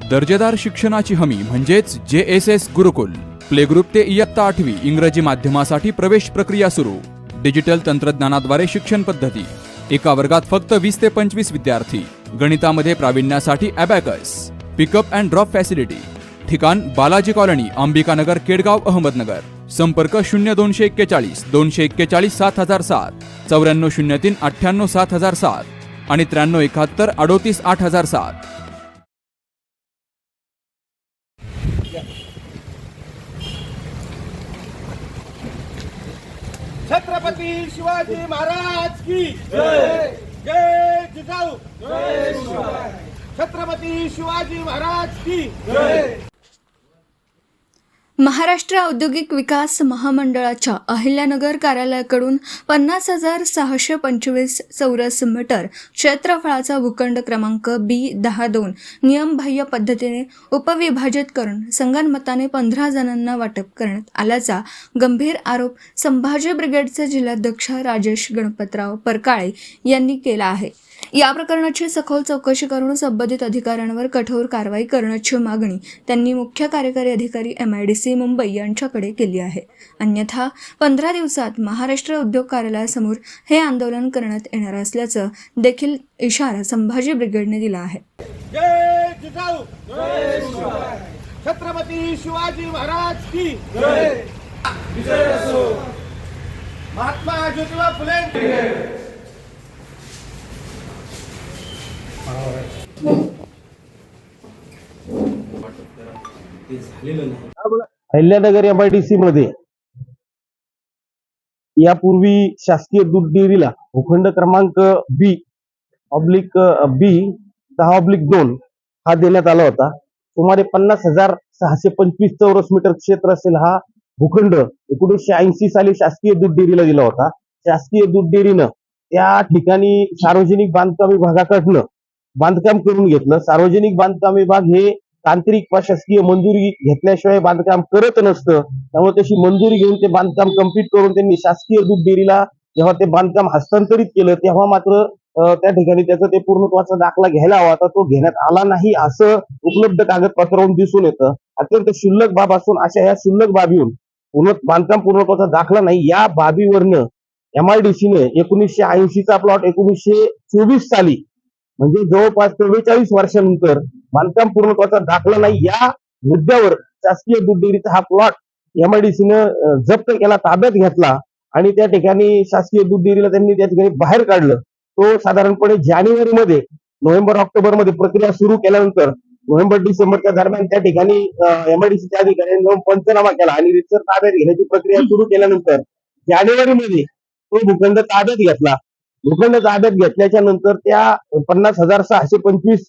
दर्जेदार शिक्षणाची हमी म्हणजेच JSS गुरुकुल. प्ले ग्रुप ते इयत्ता 8वी इंग्रजी माध्यमासाठी प्रवेश प्रक्रिया सुरू. डिजिटल तंत्रज्ञानाद्वारे शिक्षण पद्धती. एका वर्गात फक्त 20 ते 25 विद्यार्थी. गणितामध्ये प्रावीण्यासाठी abacus. Pickup and drop facility. ठिकाण बालाजी कॉलनी, अंबिकानगर, केडगाव, अहमदनगर. संपर्क 0241 241 7007, 9403 98 7007 आणि 9371 38 8007. छत्रपती शिवाजी महाराज की जय. जय जिजाऊ. जय शिवराय. छत्रपती शिवाजी महाराज की जय. महाराष्ट्र औद्योगिक विकास महामंडळाच्या अहिल्यानगर कार्यालयाकडून 50,625 चौरस मीटर क्षेत्रफळाचा भूखंड क्रमांक B-12 नियमबाह्य पद्धतीने उपविभाजित करून संगनमताने 15 जणांना वाटप करण्यात आल्याचा गंभीर आरोप संभाजी ब्रिगेडचे जिल्हाध्यक्ष राजेश गणपतराव परकाळे यांनी केला आहे. या प्रकरणाची सखोल चौकशी करून संबंधित अधिकाऱ्यांवर कठोर कारवाई करण्याची मागणी त्यांनी मुख्य कार्यकारी अधिकारी MIDC मुंबई यांच्याकडे केली आहे. अन्यथा 15 दिवसात महाराष्ट्र उद्योग कार्यालयासमोर हे आंदोलन करण्यात येणार असल्याचं देखील इशारा संभाजी ब्रिगेडने दिला आहे. जय जिजाऊ. जय शिवराय. छत्रपती शिवाजी महाराज की जय. विजय असो. महात्मा ज्योतिबा फुले. अहिल्यानगर MIDC मध्ये यापूर्वी शासकीय दूध डेअरीला भूखंड क्रमांक B/10/2 हा देण्यात आला होता. सुमारे 50,625 चौरस मीटर क्षेत्र असेल हा भूखंड 1980 साली शासकीय दूध डेअरीला दिला होता. शासकीय दूध डेअरीनं त्या ठिकाणी सार्वजनिक बांधकाम विभागाकडनं बांधकाम करून घेतलं. सार्वजनिक बांधकाम विभाग हे तांत्रिक प्रशासकीय मंजुरी घेतल्याशिवाय बांधकाम करत नसतं. त्यामुळे तशी मंजुरी घेऊन ते बांधकाम कंप्लीट करून त्यांनी शासकीय दूध डेअरीला जेव्हा ते बांधकाम हस्तांतरित केलं तेव्हा मात्र त्या ठिकाणी त्याचा ते पूर्णत्वाचा दाखला घ्यायला हवा होता, तो घेण्यात आला नाही असं उपलब्ध कागदपत्रावरून दिसून येतं. अत्यंत क्षुल्लक बाब असून अशा ह्या क्षुल्लक बाबीहून बांधकाम पूर्णत्वाचा दाखला नाही या बाबीवरनं MIDC ने 1980चा प्लॉट 1924 साली म्हणजे जवळपास 44 वर्षानंतर बांधकाम पूर्णत्वाचा दाखला नाही या मुद्द्यावर शासकीय दूध डेअरीचा हा प्लॉट MIDC न जप्त केला, ताब्यात घेतला आणि त्या ठिकाणी शासकीय दूध डेअरीला त्यांनी त्या ठिकाणी बाहेर काढलं. तो साधारणपणे जानेवारीमध्ये नोव्हेंबर-ऑक्टोबर मध्ये प्रक्रिया सुरू केल्यानंतर नोव्हेंबर-डिसेंबरच्या दरम्यान त्या ठिकाणी MIDCच्या अधिकाऱ्यांनी जाऊन पंचनामा केला आणि रितसर ताब्यात घेण्याची प्रक्रिया सुरू केल्यानंतर जानेवारीमध्ये तो भूखंड ताब्यात घेतला. भूखंड ताब्यात घेतल्याच्या नंतर त्या 50,625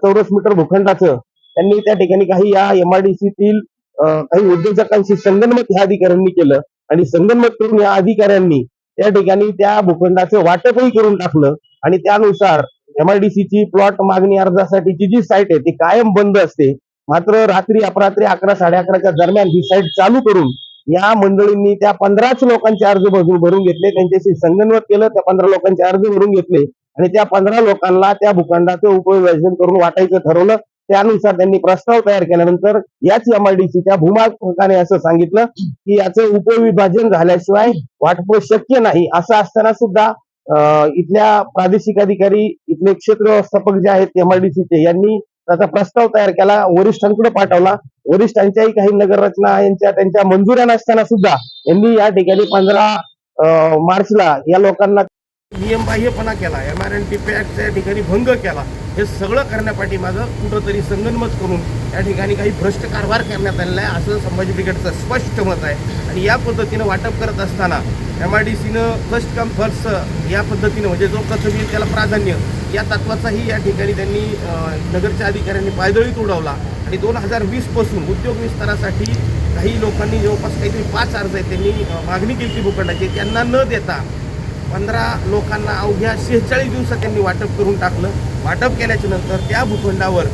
चौरस मीटर भूखंडाचं त्यांनी त्या ठिकाणी काही या MIDCतील काही उद्योजकांशी संगनमत ह्या अधिकाऱ्यांनी केलं आणि संगनमत करून या अधिकाऱ्यांनी त्या ठिकाणी त्या भूखंडाचं वाटपही करून टाकलं आणि त्यानुसार MIDCची प्लॉट मागणी अर्जासाठीची जी साईट आहे ती कायम बंद असते. मात्र रात्री अपरात्री 11-11:30च्या दरम्यान ही साईट चालू करून या मंडळींनी त्या 15 लोकांचे अर्ज भरून घेतले. त्यांच्याशी संगनमत केलं, त्या 15 लोकांचे अर्ज भरून घेतले आणि त्या 15 लोकांना त्या भूखंडाचं उपविभाजन करून वाटायचं ठरवलं. त्यानुसार त्यांनी प्रस्ताव तयार केल्यानंतर याच MIDCच्या भूमालकाने असं सांगितलं की याचं उपविभाजन झाल्याशिवाय वाटप शक्य नाही. असं असताना सुद्धा इथल्या प्रादेशिक अधिकारी, इथले क्षेत्र व्यवस्थापक जे आहेत MIDCचे यांनी त्याचा प्रस्ताव तयार केला, वरिष्ठांकडे पाठवला. वरिष्ठांच्याही काही नगररचना त्यांच्या मंजुऱ्या नसताना सुद्धा यांनी या ठिकाणी 15 मार्चला या लोकांना नियमबाह्यपणा केला, MRNP ऍक्टच्या ठिकाणी भंग केला. हे सगळं करण्यापाठी माझं कुठंतरी संगनमत करून या ठिकाणी काही भ्रष्ट कारभार करण्यात आलेला आहे असं संभाजी ब्रिगेडचं स्पष्ट मत आहे. आणि या पद्धतीनं वाटप करत असताना MIDCनं फर्स्ट कम फर्स्ट या पद्धतीनं म्हणजे जो प्रथम येईल त्याला प्राधान्य या तत्वाचाही या ठिकाणी त्यांनी नगरच्या अधिकाऱ्यांनी पायदळीत उडवला. आणि 2020 पासून उद्योग विस्तारासाठी काही लोकांनी जवळपास काहीतरी 5 अर्ज आहेत त्यांनी मागणी केली भूखंडाची, त्यांना न देता 15 लोकांना अवघ्या 46 दिवसात त्यांनी वाटप करून टाकलं. वाटप केल्याच्या नंतर त्या भूखंडावर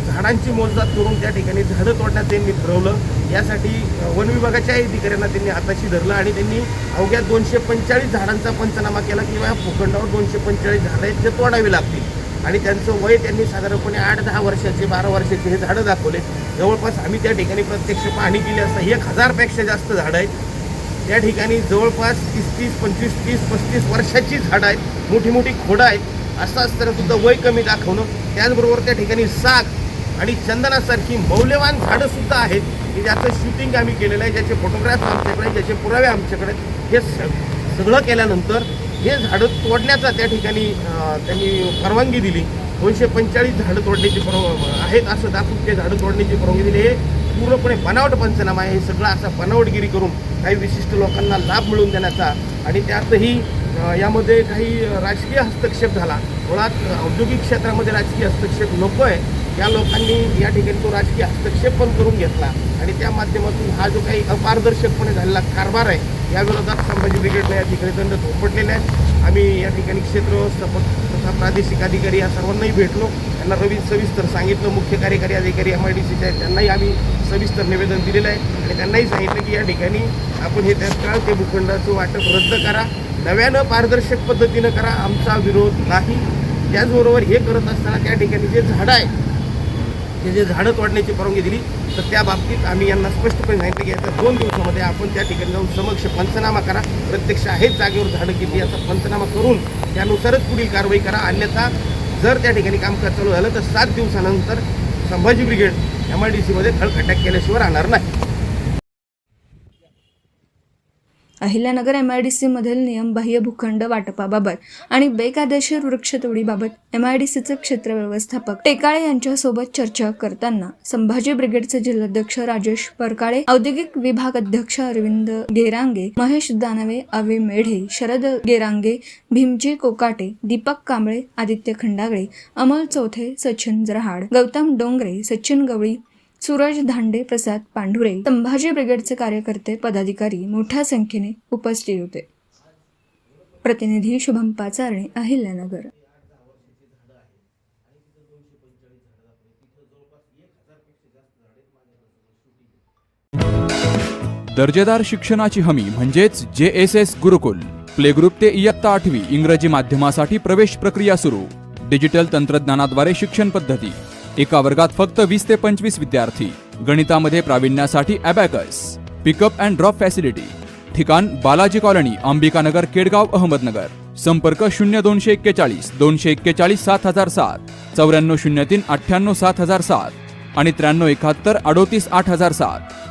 झाडांची मोजदाद करून त्या ठिकाणी झाडं तोडण्यात त्यांनी ठरवलं. यासाठी वन विभागाच्या अधिकाऱ्यांना त्यांनी हाताशी धरलं आणि त्यांनी अवघ्या 245 झाडांचा पंचनामा केला किंवा या भूखंडावर 245 झाडं आहेत जे तोडावी लागतील. आणि त्यांचं वय त्यांनी साधारणपणे 8-10 वर्षाचे 12 वर्षाचे हे झाडं दाखवले. जवळपास आम्ही त्या ठिकाणी प्रत्यक्ष पाहणी केली असता 1000पेक्षा जास्त झाडं आहेत. त्या ठिकाणी जवळपास 30, 25, 30, 35 वर्षाची झाडं आहेत, मोठी मोठी खोडं आहेत. असं असताना सुद्धा वय कमी दाखवणं, त्याचबरोबर त्या ठिकाणी साग आणि चंदनासारखी मौल्यवान झाडं सुद्धा आहेत की ज्याचं शूटिंग आम्ही केलेलं आहे, ज्याचे फोटोग्राफ्स आमच्याकडे, ज्याचे पुरावे आमच्याकडे. हे सगळं केल्यानंतर हे झाडं तोडण्याचा त्या ठिकाणी त्यांनी परवानगी दिली. 245 झाडं तोडण्याची आहेत असं दाखवून ते झाडं तोडण्याची परवानगी दिली. हे पूर्णपणे बनावट पंचनामा आहे. हे सगळं असा बनावटगिरी करून काही विशिष्ट लोकांना लाभ मिळवून देण्याचा आणि त्यातही यामध्ये काही राजकीय हस्तक्षेप झाला. मुळात औद्योगिक क्षेत्रामध्ये राजकीय हस्तक्षेप नको आहे. त्या लोकांनी या ठिकाणी तो राजकीय हस्तक्षेप पण करून घेतला आणि त्या माध्यमातून हा जो काही अपारदर्शकपणे झालेला कारभार आहे या विरोधात संभाजी ब्रिगेडला या ठिकाणी दंड थोपटलेले आहेत. आम्ही या ठिकाणी क्षेत्र व्यवस्थापक तथा प्रादेशिक अधिकारी या सर्वांनाही भेटलो. त्यांना सविस्तर सांगितलं. मुख्य कार्यकारी अधिकारी MIDCचे आहेत त्यांनाही आम्ही सविस्तर निवेदन दिलेलं आहे आणि त्यांनाही सांगितलं की या ठिकाणी आपण हे तत्काळ ते भूखंडाचं वाटप रद्द करा, नव्यानं पारदर्शक पद्धतीनं करा. आमचा विरोध नाही. त्याचबरोबर हे करत असताना त्या ठिकाणी जे झाडं आहे ते जे झाडं तोडण्याची परवानगी दिली तर त्या बाबतीत आम्ही यांना स्पष्टपणे सांगितलं की येत्या 2 दिवसामध्ये आपण त्या ठिकाणी जाऊन समक्ष पंचनामा करा. प्रत्यक्ष आहेत जागेवर झाडं किती याचा पंचनामा करून त्यानुसारच पुढील कारवाई करा. अन्यथा जर त्या ठिकाणी कामकाज चालू झालं तर 7 दिवसानंतर संभाजी ब्रिगेड MIDCमध्ये खळखटाक केल्याशिवाय राहणार नाही. अहिल्यानगर MIDC मधील नियमबाह्य भूखंड वाटपाबाबत आणि बेकायदेशीर वृक्षतोडीबाबत MIDCचे क्षेत्र व्यवस्थापक टेकाळे यांच्यासोबत चर्चा करताना संभाजी ब्रिगेडचे जिल्हाध्यक्ष राजेश परकाळे, औद्योगिक विभाग अध्यक्ष अरविंद गेरांगे, महेश दानवे, अवे मेढे, शरद गेरांगे, भीमजी कोकाटे, दीपक कांबळे, आदित्य खंडागळे, अमोल चौथे, सचिन जरहाड, गौतम डोंगरे, सचिन गवळी, सूरज धांडे, प्रसाद पांढुरे, संभाजी ब्रिगेडचे कार्यकर्ते, पदाधिकारी मोठ्या संख्येने उपस्थित होते. प्रतिनिधी शुभम पाचारणे, अहिल्यानगर. दर्जेदार शिक्षणाची हमी म्हणजेच JSS गुरुकुल. प्ले ग्रुप ते इयत्ता 8वी इंग्रजी माध्यमासाठी प्रवेश प्रक्रिया सुरू. डिजिटल तंत्रज्ञानाद्वारे शिक्षण पद्धती. एका वर्गात फक्त 20 ते 25 विद्यार्थी. गणितामध्ये प्रावीण्यासाठी abacus. Pickup and drop facility. ठिकाण बालाजी कॉलनी, अंबिकानगर, केडगाव, अहमदनगर. संपर्क 0241 241 7007, 9403 98 7007 आणि 9371 38 8007.